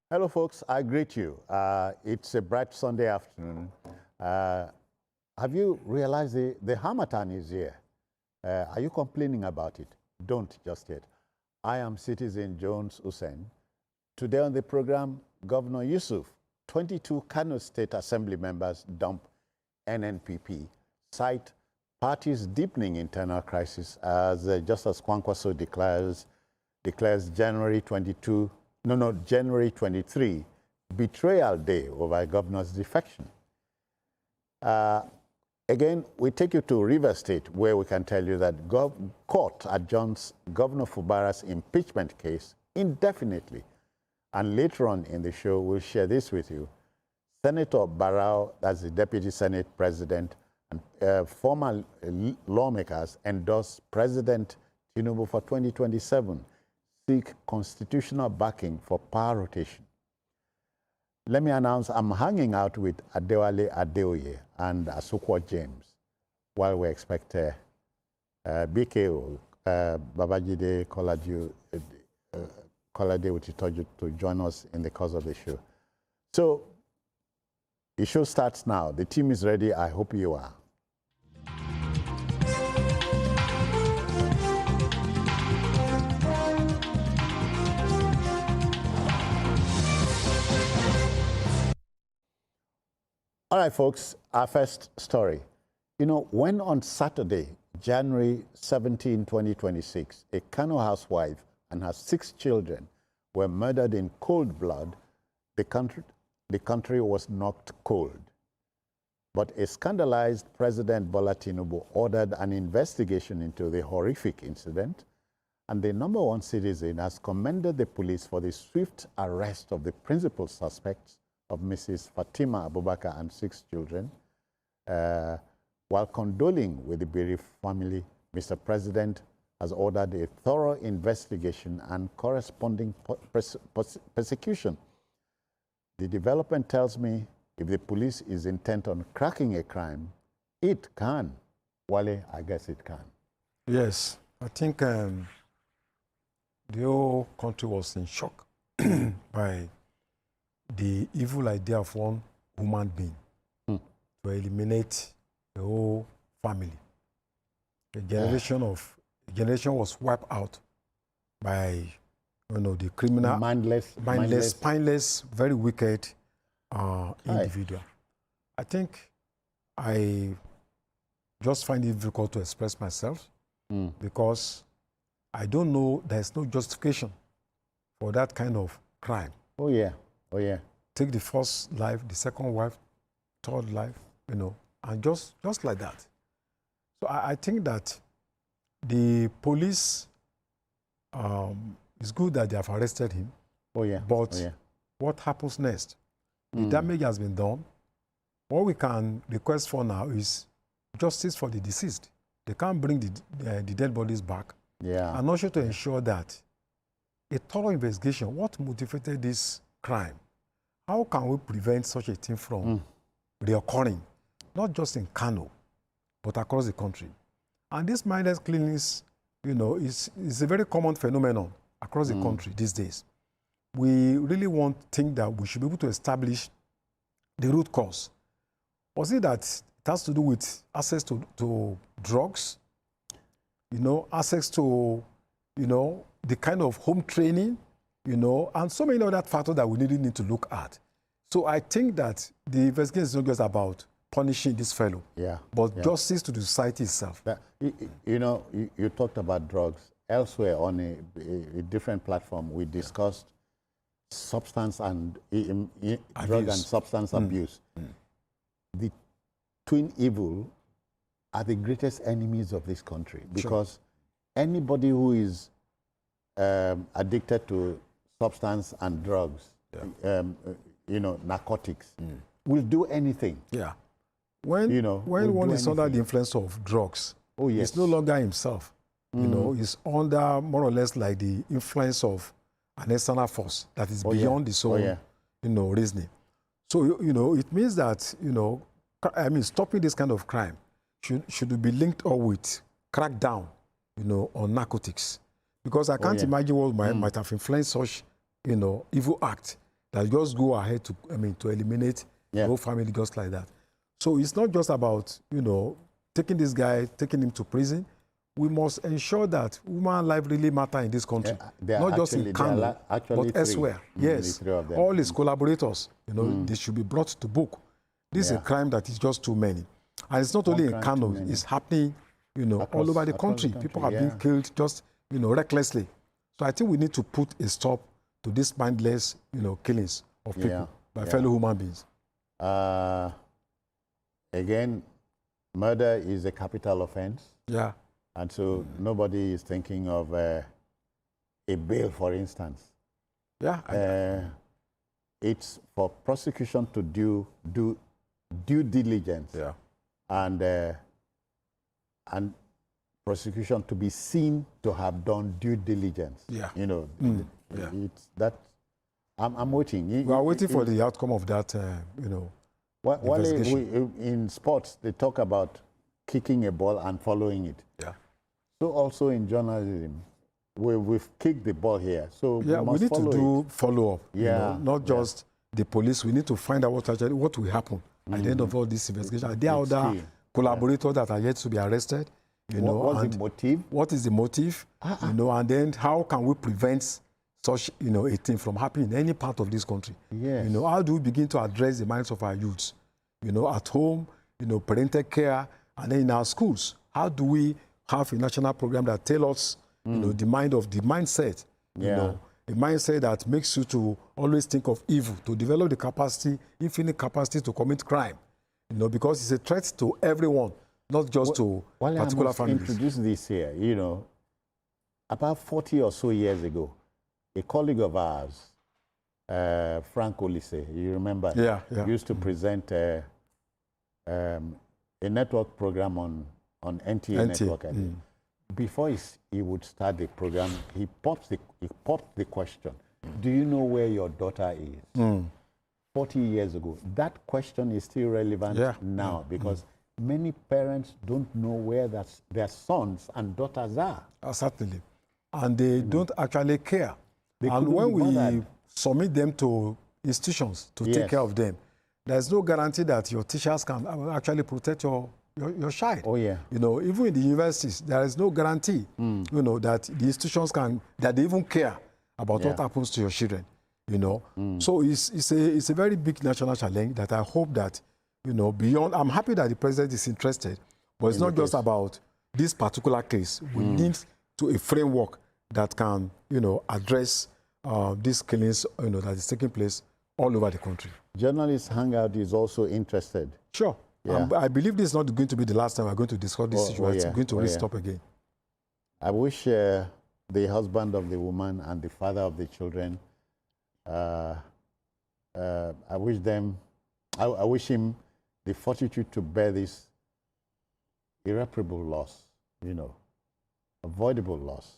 Hello, folks. I greet you. It's a bright Sunday afternoon. Have you realized the Harmattan is here? Are you complaining about it? Don't just yet. I am Citizen Jones Hussein. Today on the program, Governor Yusuf, 22 Kano State Assembly members dump NNPP, cite party's deepening internal crisis as just as Kwankwaso declares January 23, betrayal day over governor's defection. Again, we take you to River State, where we can tell you that court adjourns Governor Fubara's impeachment case indefinitely. And later on in the show, we'll share this with you. Senator Barao, that's the Deputy Senate President, and former lawmakers endorse President Tinubu for 2027. Seek constitutional backing for power rotation. Let me announce I'm hanging out with Adewale Adeoye and Asukwa James while we expect BKO, Babajide Kolade Utitoju to join us in the course of the show. So the show starts now. The team is ready. I hope you are. All right, folks, our first story. You know, when on Saturday, January 17, 2026, a Kano housewife and her 6 children were murdered in cold blood, the country was knocked cold. But a scandalized President Bola Tinubu ordered an investigation into the horrific incident, and the #1 citizen has commended the police for the swift arrest of the principal suspects of Mrs. Fatima Abubakar and 6 children. While condoling with the bereaved family, Mr. President has ordered a thorough investigation and corresponding persecution. The development tells me if the police is intent on cracking a crime, it can. Wale, I guess it can. Yes, I think the whole country was in shock by the evil idea of one human being to eliminate the whole family. A generation was wiped out by, the criminal, mindless, spineless, very wicked individual. I think I just find it difficult to express myself because I don't know, there's no justification for that kind of crime. Oh, yeah. Oh, yeah. Take the first life, the second wife, third life, and just like that. So I think that the police, it's good that they have arrested him. Oh, yeah. But what happens next? The damage has been done. What we can request for now is justice for the deceased. They can't bring the dead bodies back. Yeah. And also to ensure that a thorough investigation, what motivated this crime? How can we prevent such a thing from reoccurring, not just in Kano, but across the country? And this mindless killings, is a very common phenomenon across the country these days. We really think that we should be able to establish the root cause. Was it that it has to do with access to drugs, access to, the kind of home training, and so many other factors that we really need to look at. So I think that the investigation is not just about punishing this fellow, but justice to the society itself. You talked about drugs. Elsewhere on a different platform, we discussed substance and drug and substance abuse. The twin evil are the greatest enemies of this country because anybody who is addicted to substance and drugs, narcotics, will do anything. Yeah. When one is under the influence of drugs, he's no longer himself. He's under more or less like the influence of an external force that is beyond his own, reasoning. So, it means that, stopping this kind of crime should be linked up with crackdown, on narcotics. Because I can't imagine what might have influenced such, evil act that just go ahead to, to eliminate the whole family just like that. So it's not just about, taking this guy, taking him to prison. We must ensure that human life really matter in this country, not just in Kano, but elsewhere. Yes, all his collaborators, they should be brought to book. This is a crime that is just too many. And it's not only in Kano, it's happening, all over the country. People have been killed just, recklessly. So I think we need to put a stop to these mindless, killings of people by fellow human beings. Again, murder is a capital offense. Yeah. And so nobody is thinking of a bail, for instance. Yeah. It's for prosecution to do due diligence. Yeah. And prosecution to be seen to have done due diligence. Yeah. It's that. I'm waiting. We are waiting for the outcome of that, investigation. In sports, they talk about kicking a ball and following it. Yeah. So also in journalism, we've kicked the ball here. So yeah, we need to do follow-up. Yeah. Not just the police. We need to find out what will happen at the end of all this investigation. Are there other collaborators that are yet to be arrested? What's the motive? What is the motive? And then how can we prevent such a thing from happening in any part of this country? Yes. How do we begin to address the minds of our youths? At home, parental care, and then in our schools. How do we have a national program that tells us, the mindset, a mindset that makes you to always think of evil, to develop the capacity, infinite capacity to commit crime, because it's a threat to everyone, not just to particular families. Introduce this here, about 40 or so years ago, a colleague of ours, Frank Olise, you remember? Yeah. Used to present a network program on NTA network. Before he would start the program, he popped the question, do you know where your daughter is? 40 years ago. That question is still relevant now because many parents don't know where their sons and daughters are. Certainly. And they don't actually care. And when we submit them to institutions to take care of them, there's no guarantee that your teachers can actually protect your child. Oh, yeah. Even in the universities, there is no guarantee, that the institutions that they even care about what happens to your children, So it's a very big national challenge that I hope that, beyond, I'm happy that the president is interested, but it's not just about this particular case. We need a framework that can, address these killings, that is taking place all over the country. Journalist Hangout is also interested. Sure. Yeah. I believe this is not going to be the last time we're going to discuss this issue. It's going to stop again. I wish the husband of the woman and the father of the children, I wish him the fortitude to bear this irreparable loss, avoidable loss.